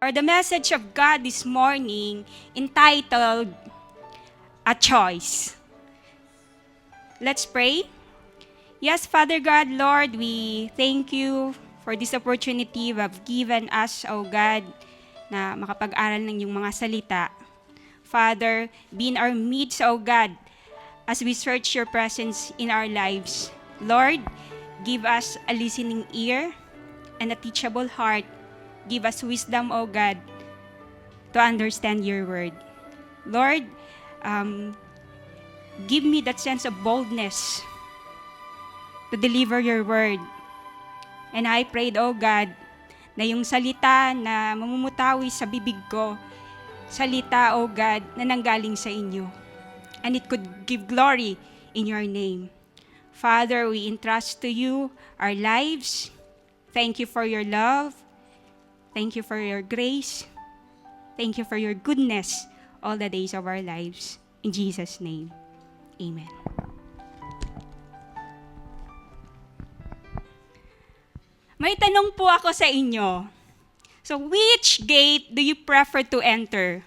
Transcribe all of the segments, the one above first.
or the message of God this morning entitled, A Choice. Let's pray. Yes, Father God, Lord, we thank you for this opportunity you have given us, O God, na makapag-aral ng iyong mga salita. Father, be in our midst, O God, as we search your presence in our lives. Lord, give us a listening ear and a teachable heart. Give us wisdom, O God, to understand your word. Lord, give me that sense of boldness to deliver your word. And I prayed, O God, na yung salita na mamumutawi sa bibig ko, salita, O God, na nanggaling sa inyo. And it could give glory in your name. Father, we entrust to you our lives. Thank you for your love. Thank you for your grace. Thank you for your goodness all the days of our lives. In Jesus' name, amen. May tanong po ako sa inyo. So, which gate do you prefer to enter?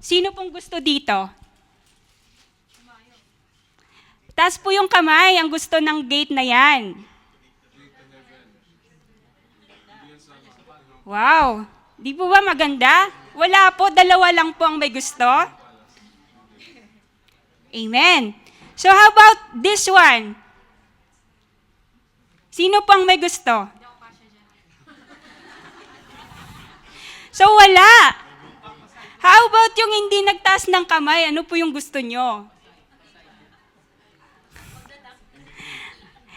Sino pong gusto dito? Taas po yung kamay ang gusto ng gate na yan. Wow! Di po ba maganda? Wala po, dalawa lang po ang may gusto. Amen. So how about this one? Sino pang may gusto? So wala. How about yung hindi nagtaas ng kamay? Ano po yung gusto nyo?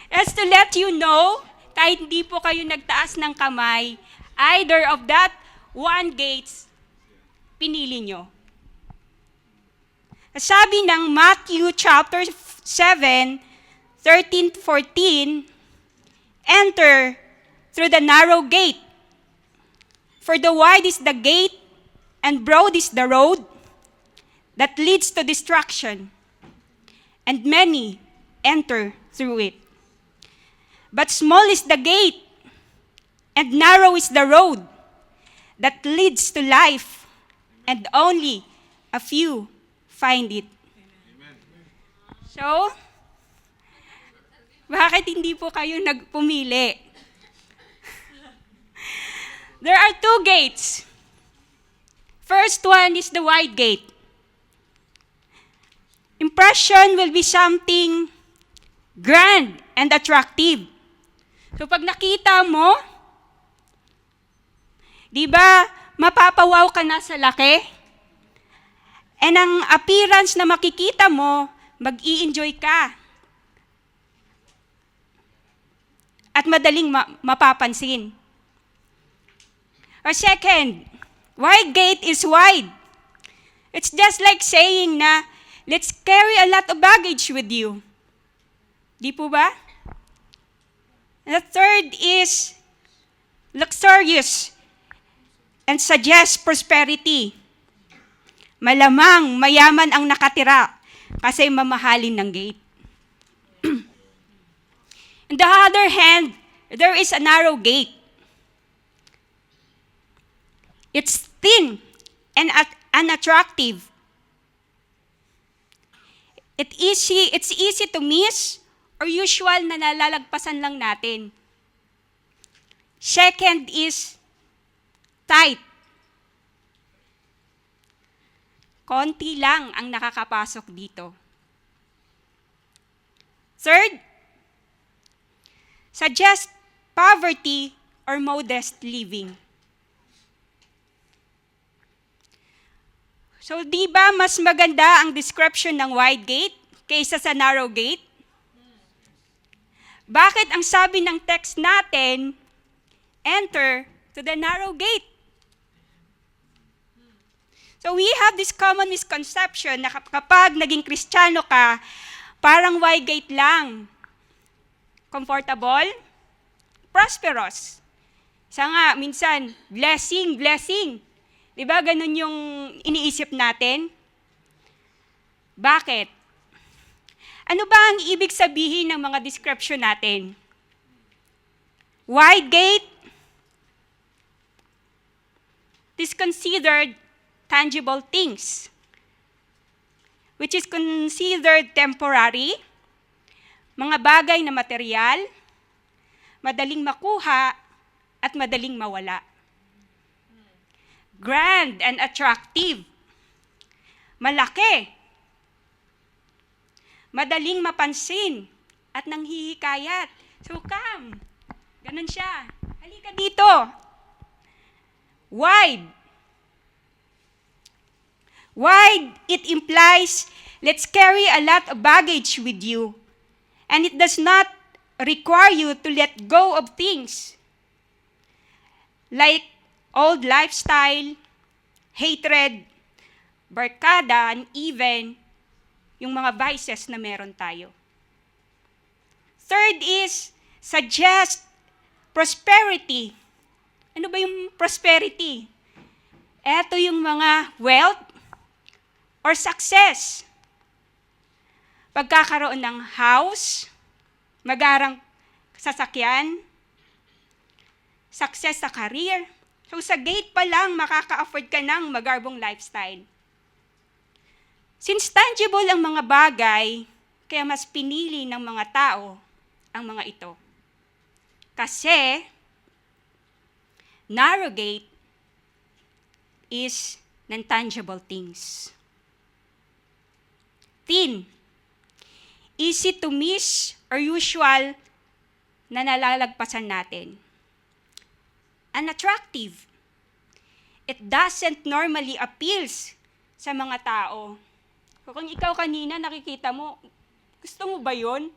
As to let you know, kahit hindi po kayo nagtaas ng kamay, either of that one gates, pinili nyo. Sabi ng Matthew chapter 7, 13-14, enter through the narrow gate. For the wide is the gate, and broad is the road that leads to destruction, and many enter through it. But small is the gate, and narrow is the road that leads to life, and only a few find it. Amen. So, bakit hindi po kayo nagpumili? There are two gates. First one is the wide gate. Impression will be something grand and attractive. So pag nakita mo, di ba, mapapawaw ka na sa laki? And ang appearance na makikita mo, mag-i-enjoy ka. At madaling mapapansin. Or second, wide gate is wide. It's just like saying na, let's carry a lot of baggage with you. Di po ba? And the third is luxurious and suggests prosperity. Malamang mayaman ang nakatira kasi mamahalin ng gate. On the other hand, there is a narrow gate. It's thin and unattractive. It's easy to miss or usual na nalalagpasan lang natin. Second is tight. Konti lang ang nakakapasok dito. Third, suggest poverty or modest living. So, di ba mas maganda ang description ng wide gate kaysa sa narrow gate? Bakit ang sabi ng text natin, enter to the narrow gate? So we have this common misconception na kapag naging Kristiyano ka, parang wide gate lang. Comfortable, prosperous. Isa nga, minsan, blessing, blessing. Di ba ganun yung iniisip natin? Bakit? Ano ba ang ibig sabihin ng mga description natin? Wide gate, is considered tangible things, which is considered temporary, mga bagay na material, madaling makuha, at madaling mawala. Grand and attractive, malaki, madaling mapansin, at nanghihikayat. So come, ganun siya. Halika dito. Wide. Wide, it implies, let's carry a lot of baggage with you. And it does not require you to let go of things like old lifestyle, hatred, barkada, and even yung mga vices na meron tayo. Third is, suggest prosperity. Ano ba yung prosperity? Ito yung mga wealth or success. Pagkakaroon ng house, magarang sasakyan, success sa career. So sa gate pa lang, makaka-afford ka ng magarbong lifestyle. Since tangible ang mga bagay, kaya mas pinili ng mga tao ang mga ito. Kasi, narrow gate is non-tangible things. Thin, easy to miss or usual na nalalagpasan natin. Unattractive, it doesn't normally appeals sa mga tao. Kung ikaw kanina nakikita mo, gusto mo ba yun?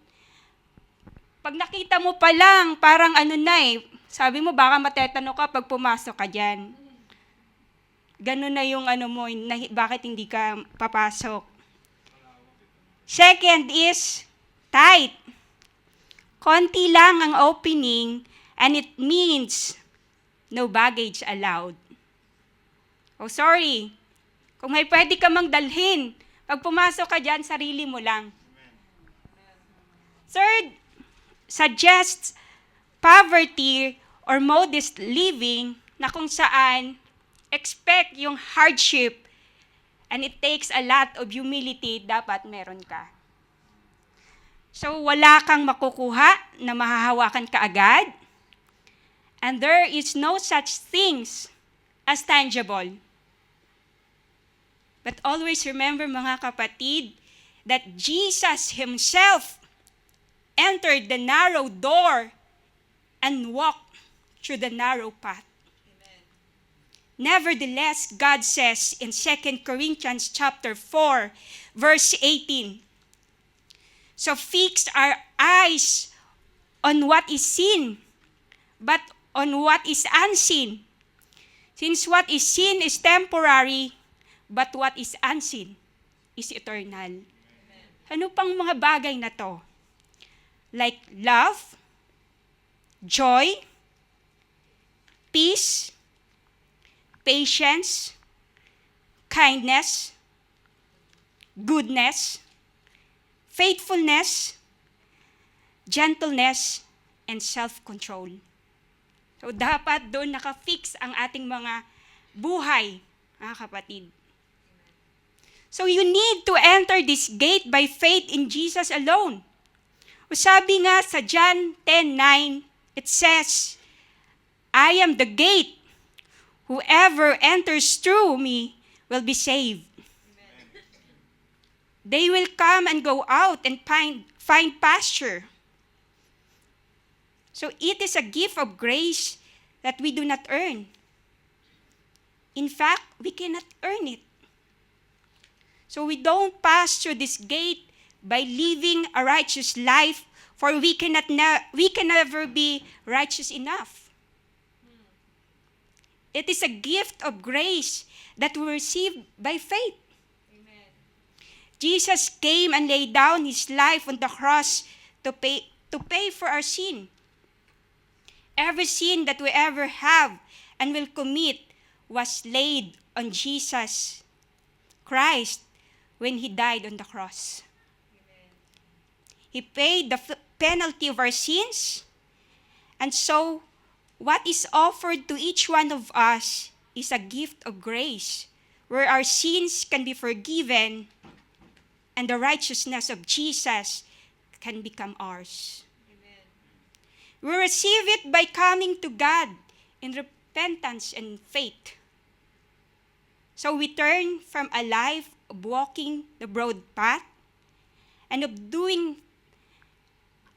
Pag nakita mo pa lang, parang ano na sabi mo baka matetano ka pag pumasok ka dyan. Ganun na yung ano mo, bakit hindi ka papasok. Second is tight. Konti lang ang opening and it means no baggage allowed. Oh, sorry. Kung may pwede ka mang dalhin, pag pumasok ka dyan, sarili mo lang. Third, suggests poverty or modest living na kung saan expect yung hardship and it takes a lot of humility, dapat meron ka. So wala kang makukuha na mahahawakan ka agad, and there is no such things as tangible. But always remember, mga kapatid, that Jesus Himself entered the narrow door and walked through the narrow path. Amen. Nevertheless, God says in 2 Corinthians chapter 4, verse 18, so fix our eyes on what is seen, but on what is unseen. Since what is seen is temporary, but what is unseen is eternal. Amen. Ano pang mga bagay na to? Like love, joy, peace, patience, kindness, goodness, faithfulness, gentleness, and self-control. So dapat doon nakafix ang ating mga buhay, mga kapatid. So you need to enter this gate by faith in Jesus alone. O sabi nga sa John 10:9, it says, I am the gate. Whoever enters through me will be saved. Amen. They will come and go out and find pasture. So it is a gift of grace that we do not earn. In fact, we cannot earn it. So we don't pass through this gate by living a righteous life, for we can never be righteous enough. It is a gift of grace that we receive by faith. Amen. Jesus came and laid down His life on the cross to pay for our sin. Every sin that we ever have and will commit was laid on Jesus Christ when He died on the cross. Amen. He paid the penalty of our sins, and so what is offered to each one of us is a gift of grace where our sins can be forgiven and the righteousness of Jesus can become ours. Amen. We receive it by coming to God in repentance and faith. So we turn from a life of walking the broad path and of doing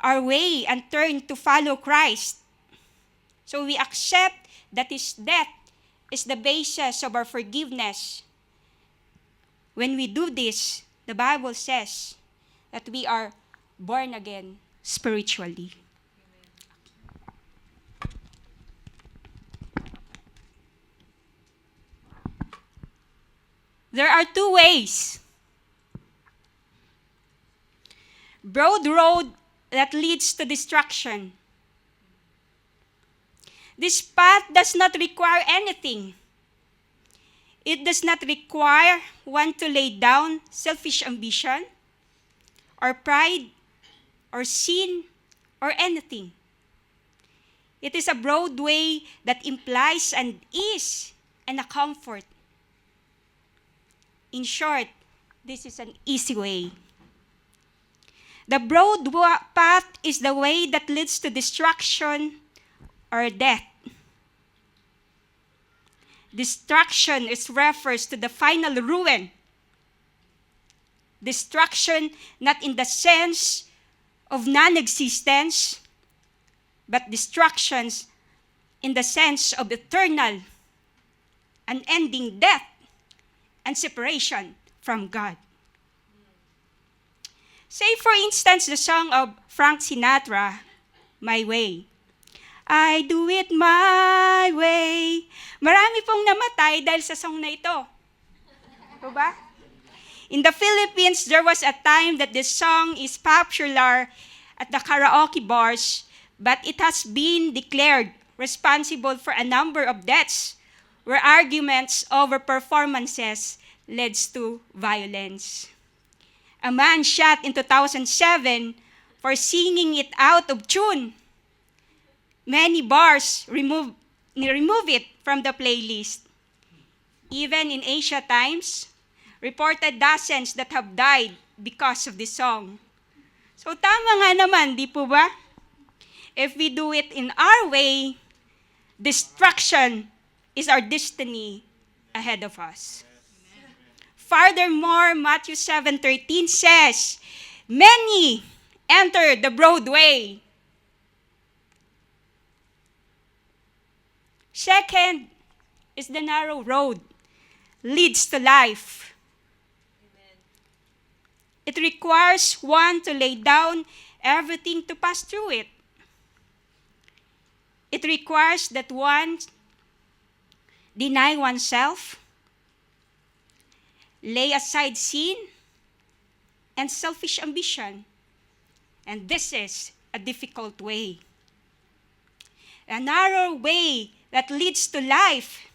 our way and turn to follow Christ. So we accept that His death is the basis of our forgiveness. When we do this, the Bible says that we are born again spiritually. There are two ways. Broad road that leads to destruction. This path does not require anything. It does not require one to lay down selfish ambition, or pride, or sin, or anything. It is a broad way that implies an ease and a comfort. In short, this is an easy way. The broad path is the way that leads to destruction or death. Destruction refers to the final ruin. Destruction not in the sense of non-existence, but destructions in the sense of eternal, unending death and separation from God. Say for instance the song of Frank Sinatra, My Way. I do it my way. Marami pong namatay dahil sa song na ito. Ito ba? In the Philippines, there was a time that this song is popular at the karaoke bars, but it has been declared responsible for a number of deaths where arguments over performances leads to violence. A man shot in 2007 for singing it out of tune. Many bars remove it from the playlist. Even in Asia Times, reported dozens that have died because of this song. So tama nga naman, di po ba? If we do it in our way, destruction is our destiny ahead of us. Furthermore, Matthew 7:13 says, many enter the broad way. Second is the narrow road, leads to life. Amen. It requires one to lay down everything to pass through it. It requires that one deny oneself, lay aside sin and selfish ambition. And this is a difficult way. A narrow way that leads to life.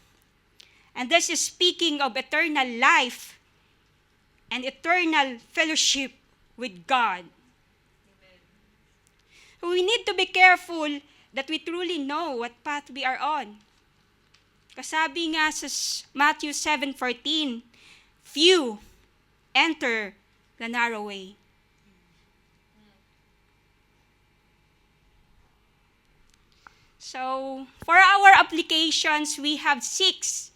And this is speaking of eternal life and eternal fellowship with God. Amen. We need to be careful that we truly know what path we are on. Kasabi nga sa Matthew 7:14, few enter the narrow way. So, for our applications, we have 6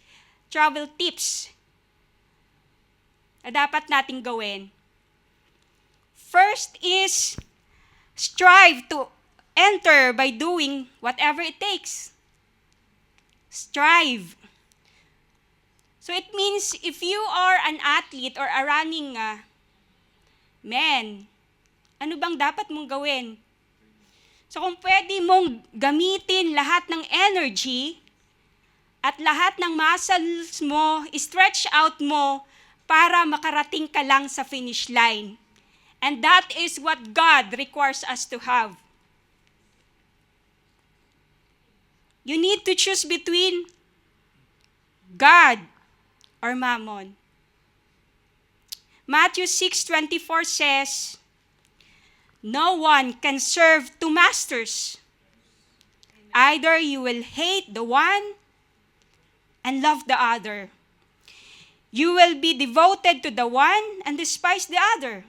travel tips na dapat nating gawin. First is, strive to enter by doing whatever it takes. Strive. So it means if you are an athlete or a running man, ano bang dapat mong gawin? So kung pwede mong gamitin lahat ng energy at lahat ng muscles mo, stretch out mo para makarating ka lang sa finish line. And that is what God requires us to have. You need to choose between God or mammon. Matthew 6:24 says, no one can serve two masters. Either you will hate the one and love the other. You will be devoted to the one and despise the other.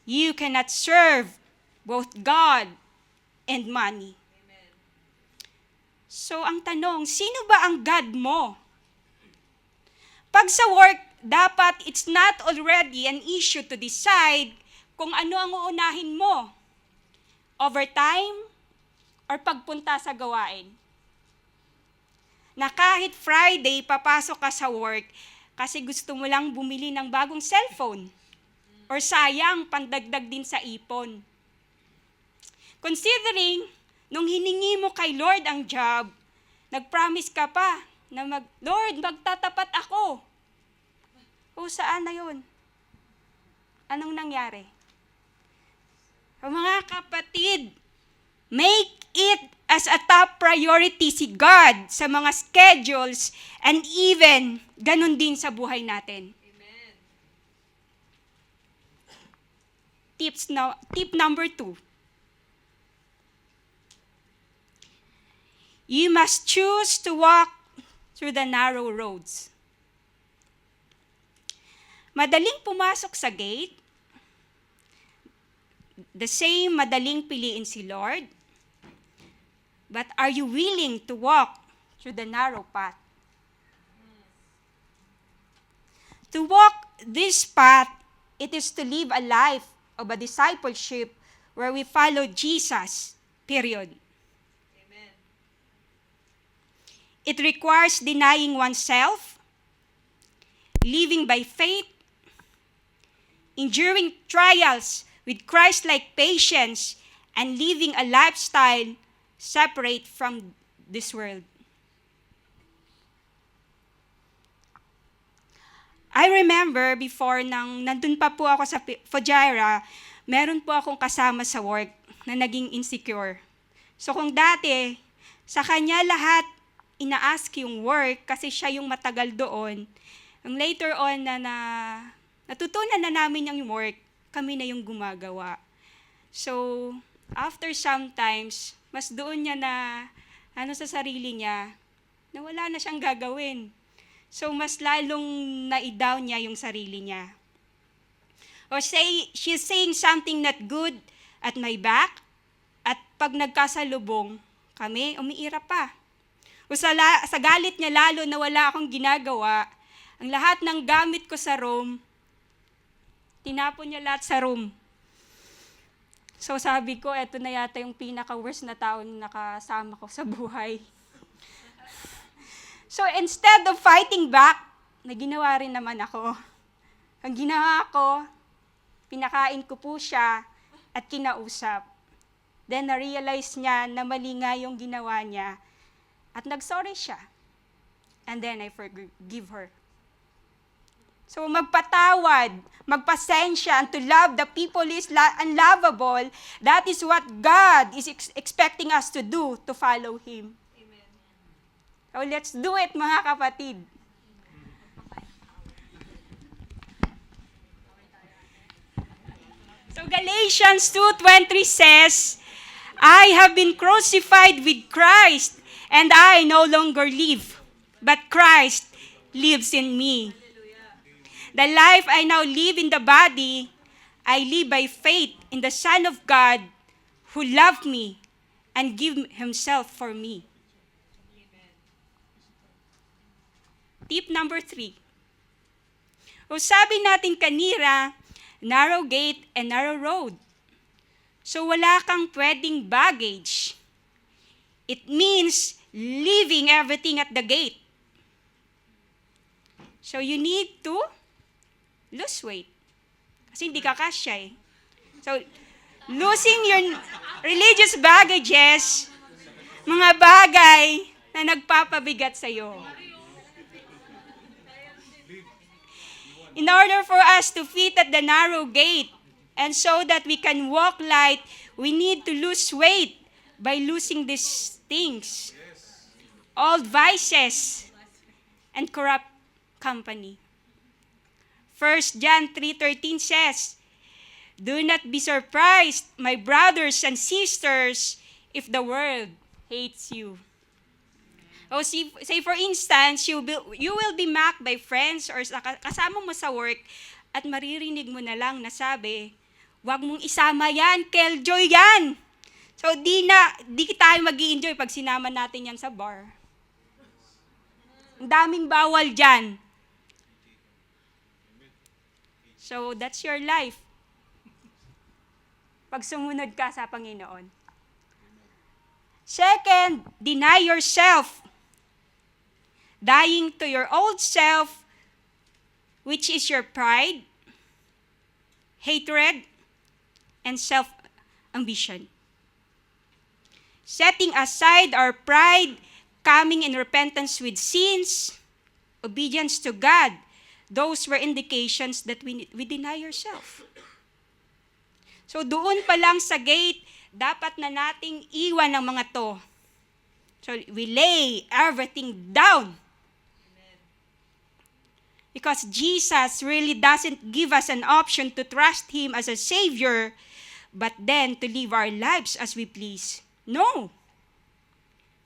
You cannot serve both God and money. So ang tanong, sino ba ang God mo? Pag sa work, dapat it's not already an issue to decide kung ano ang uunahin mo. Overtime or pagpunta sa gawain. Na kahit Friday, papasok ka sa work kasi gusto mo lang bumili ng bagong cellphone. Or sayang, pandagdag din sa ipon. Considering, nung hiningi mo kay Lord ang job, nag-promise ka pa na Lord, magtatapat ako. O saan na yun? Anong nangyari? O mga kapatid, make it as a top priority si God sa mga schedules and even ganun din sa buhay natin. Amen. Tip number 2. You must choose to walk through the narrow roads. Madaling pumasok sa gate, the same madaling piliin si Lord, but are you willing to walk through the narrow path? To walk this path, it is to live a life of a discipleship where we follow Jesus, period. Amen. It requires denying oneself, living by faith, enduring trials with Christ-like patience, and living a lifestyle separate from this world. I remember before nandun pa po ako sa Fujairah, meron po akong kasama sa work na naging insecure. So kung dati, sa kanya lahat ina-ask yung work kasi siya yung matagal doon, ang later on natutunan na namin yung work, kami na yung gumagawa. So, after sometimes, mas doon niya sa sarili niya, na wala na siyang gagawin. So, mas lalong na-down niya yung sarili niya. Or she's saying something not good at my back, at pag nagkasalubong kami, umiira pa. O sa galit niya lalo na wala akong ginagawa, ang lahat ng gamit ko sa room, tinapon niya lahat sa room. So sabi ko, eto na yata yung pinaka-worst na tao na nakasama ko sa buhay. So instead of fighting back, ginawa rin naman ako. Ang ginawa ko, pinakain ko po siya at kinausap. Then na-realize niya na mali nga yung ginawa niya at nag-sorry siya. And then I forgive her. So magpatawad, magpasensya, and to love the people is unlovable, that is what God is expecting us to do to follow Him. Amen. So let's do it, mga kapatid. So Galatians 2:23 says, I have been crucified with Christ, and I no longer live, but Christ lives in me. The life I now live in the body, I live by faith in the Son of God who loved me and gave Himself for me. Tip number 3. O sabi natin kanina, narrow gate and narrow road. So wala kang pwedeng baggage. It means leaving everything at the gate. So you need to lose weight. Kasi hindi ka kasya eh. So, losing your religious baggages, mga bagay na nagpapabigat sa'yo. In order for us to fit at the narrow gate, and so that we can walk light, we need to lose weight by losing these things. Old vices and corrupt company. 1 John 3:13 says, do not be surprised, my brothers and sisters, if the world hates you. O say for instance, you will be mocked by friends or kasama mo sa work at maririnig mo na lang na sabi, "Wag mong isama yan, killjoy yan." So di tayo mag-i-enjoy pag sinama natin yan sa bar. Ang daming bawal dyan. So that's your life. Pag sumunod ka sa Panginoon. Second, deny yourself. Dying to your old self, which is your pride, hatred, and self-ambition. Setting aside our pride, coming in repentance with sins, obedience to God, those were indications that we deny yourself. So doon pa lang sa gate, dapat na nating iwan ang mga to. So we lay everything down. Because Jesus really doesn't give us an option to trust Him as a Savior, but then to live our lives as we please. No.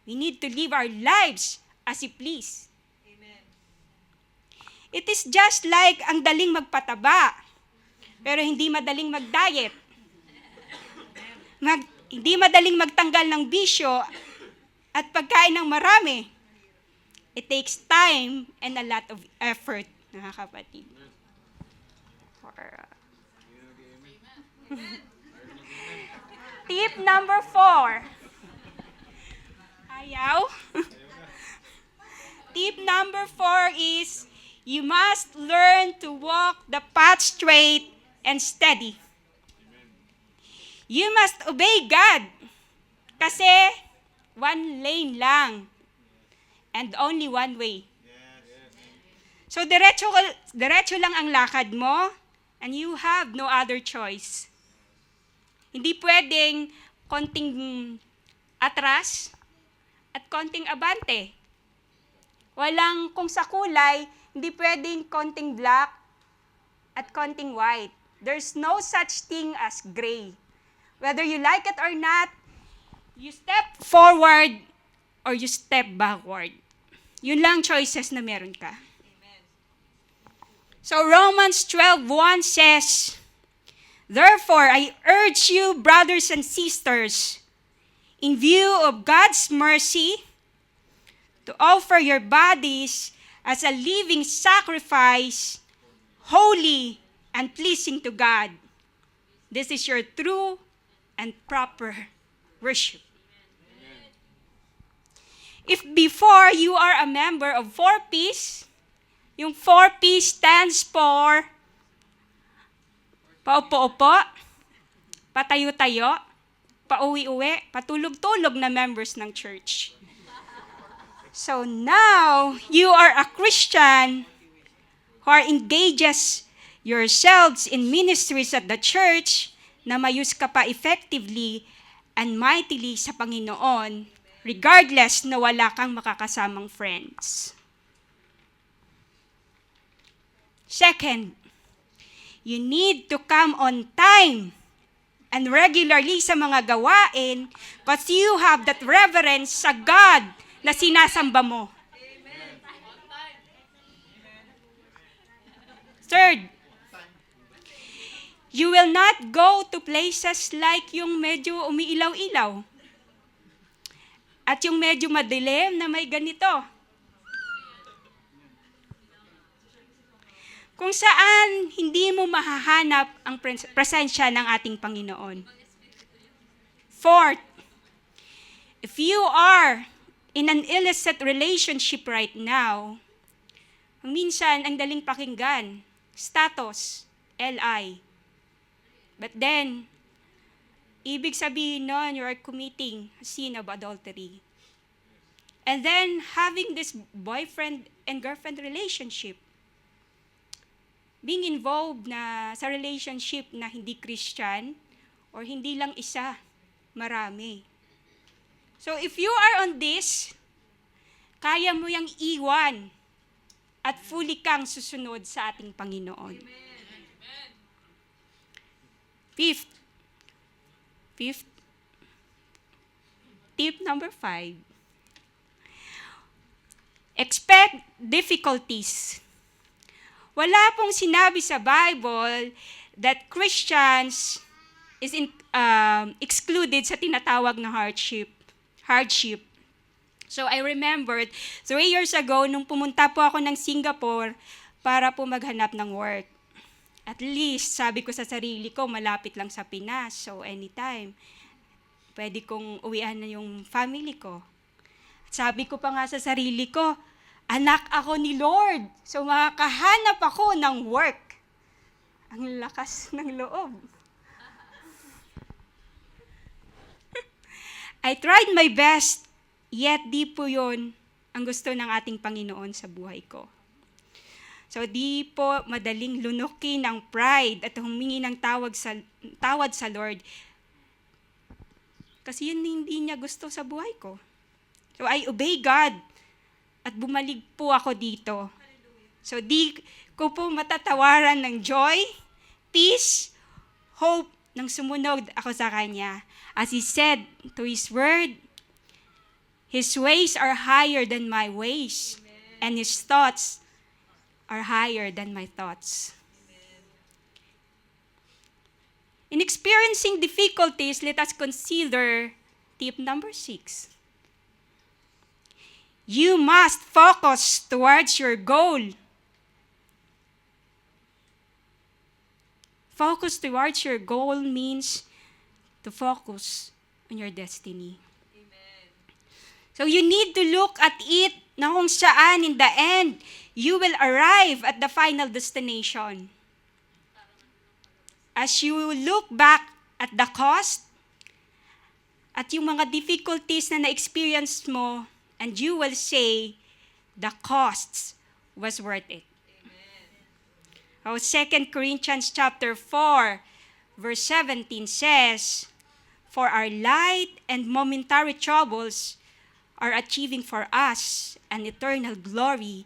We need to live our lives as He please. Amen. It is just like ang daling magpataba, pero hindi madaling mag-diet. Hindi madaling magtanggal ng bisyo at pagkain ng marami. It takes time and a lot of effort, mga kapatid. Tip number 4. Ayaw? Tip number 4 is, you must learn to walk the path straight and steady. You must obey God. Kasi one lane lang. And only one way. So diretso lang ang lakad mo, and you have no other choice. Hindi pwedeng konting atras at konting abante. Walang kung sa kulay, hindi pwedeng konting black at konting white. There's no such thing as gray. Whether you like it or not, you step forward or you step backward. Yun lang choices na meron ka. Amen. So Romans 12:1 says, "Therefore, I urge you, brothers and sisters, in view of God's mercy, to offer your bodies as a living sacrifice, holy and pleasing to God. This is your true and proper worship." If before you are a member of 4Ps, yung 4P stands for paupo-upo, patayo-tayo, pauwi-uwi, patulog-tulog na members ng church. So now, you are a Christian who engages yourselves in ministries at the church na mayus ka pa effectively and mightily sa Panginoon, regardless na wala kang makakasamang friends. Second, you need to come on time and regularly sa mga gawain because you have that reverence sa God na sinasamba mo. Third, you will not go to places like yung medyo umiilaw-ilaw. At yung medyo madilim na may ganito. Kung saan hindi mo mahahanap ang presensya ng ating Panginoon. Fourth, if you are in an illicit relationship right now, minsan ang daling pakinggan, status, LI. But then, ibig sabihin nun, you are committing a sin of adultery. And then, having this boyfriend and girlfriend relationship, being involved na sa relationship na hindi Christian, or hindi lang isa, marami. So, if you are on this, kaya mo yang iwan at fully kang susunod sa ating Panginoon. Fifth, tip number 5. expect difficulties. Wala pong sinabi sa Bible that Christians is excluded sa tinatawag na hardship. So I remembered, 3 years ago, nung pumunta po ako ng Singapore para po maghanap ng work. At least, sabi ko sa sarili ko, malapit lang sa Pinas. So anytime, pwede kong uwian na yung family ko. Sabi ko pa nga sa sarili ko, anak ako ni Lord. So makakahanap ako ng work. Ang lakas ng loob. I tried my best. Yet di po yun ang gusto ng ating Panginoon sa buhay ko. So di po madaling lunukin ng pride at humingi ng tawad sa Lord. Kasi yun hindi niya gusto sa buhay ko. So I obey God at bumalik po ako dito. So di ko po matatawaran ng joy, peace, hope nang sumunod ako sa Kanya. As He said to His word, His ways are higher than my ways, and His thoughts are higher than my thoughts. In experiencing difficulties, let us consider tip number 6. You must focus towards your goal. Focus towards your goal means to focus on your destiny. So you need to look at it na kung saan in the end, you will arrive at the final destination. As you look back at the cost, at yung mga difficulties na na-experience mo, and you will say, the costs was worth it. Oh, 2 Corinthians chapter 4, verse 17 says, for our light and momentary troubles are achieving for us an eternal glory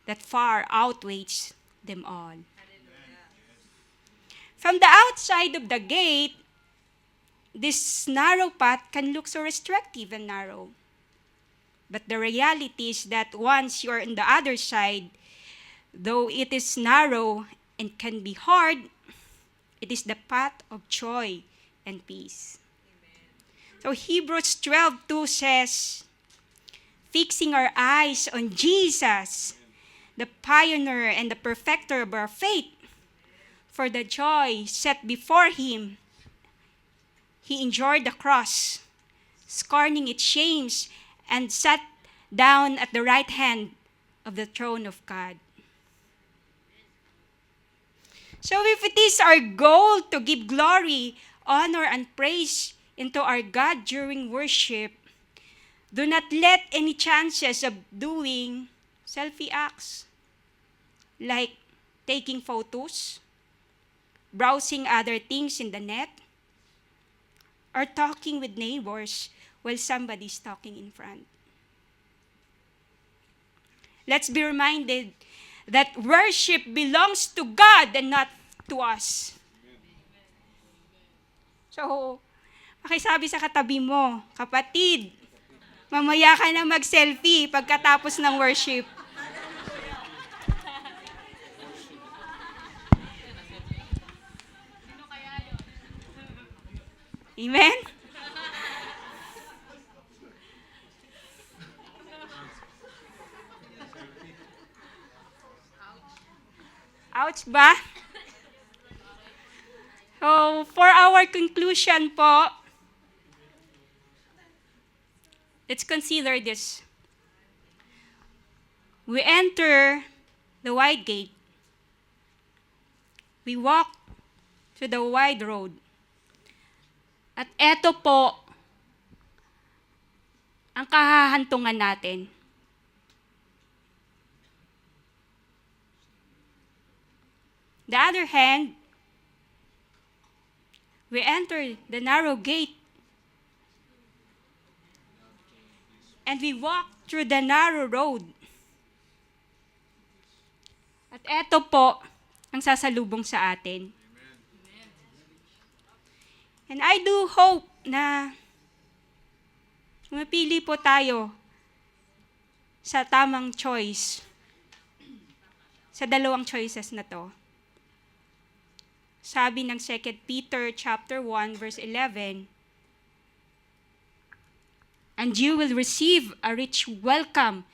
that far outweighs them all. From the outside of the gate, this narrow path can look so restrictive and narrow. But the reality is that once you're on the other side, though it is narrow and can be hard, it is the path of joy and peace. Amen. So Hebrews 12:2 says, fixing our eyes on Jesus, the pioneer and the perfecter of our faith, for the joy set before Him, He endured the cross, scorning its shames, and sat down at the right hand of the throne of God. So if it is our goal to give glory, honor, and praise into our God during worship, do not let any chances of doing selfie acts, like taking photos, browsing other things in the net, or talking with neighbors while somebody's talking in front. Let's be reminded that worship belongs to God and not to us. So, makisabi sa katabi mo, kapatid, mamaya ka na mag-selfie pagkatapos ng worship. Amen? Ouch ba? So, for our conclusion po, let's consider this. We enter the wide gate. We walk to the wide road. At eto po ang kahahantungan natin. The other hand, we enter the narrow gate and we walk through the narrow road. At eto po ang sasalubong sa atin. And I do hope na mapili po tayo sa tamang choice sa dalawang choices na to. Sabi ng 2 Peter chapter 1 verse 11, "And you will receive a rich welcome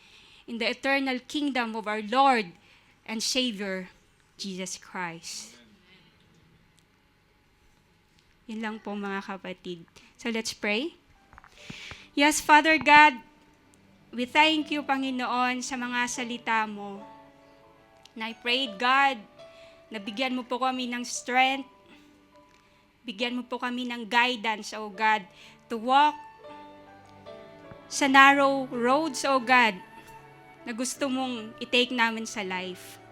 in the eternal kingdom of our Lord and Savior, Jesus Christ." Yun lang po mga kapatid. So let's pray. Yes, Father God, we thank you, Panginoon, sa mga salita mo. And I prayed, God, na bigyan mo po kami ng strength, bigyan mo po kami ng guidance, O God, to walk sa narrow roads, O God, na gusto mong i-take namin sa life.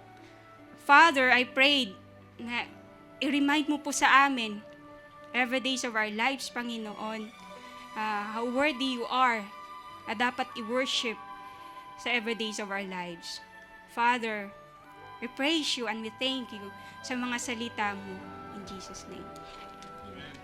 Father, I prayed na i-remind mo po sa amin every days of our lives, Panginoon, how worthy you are na dapat i-worship sa every days of our lives. Father, we praise you and we thank you sa mga salita mo. In Jesus' name. Amen.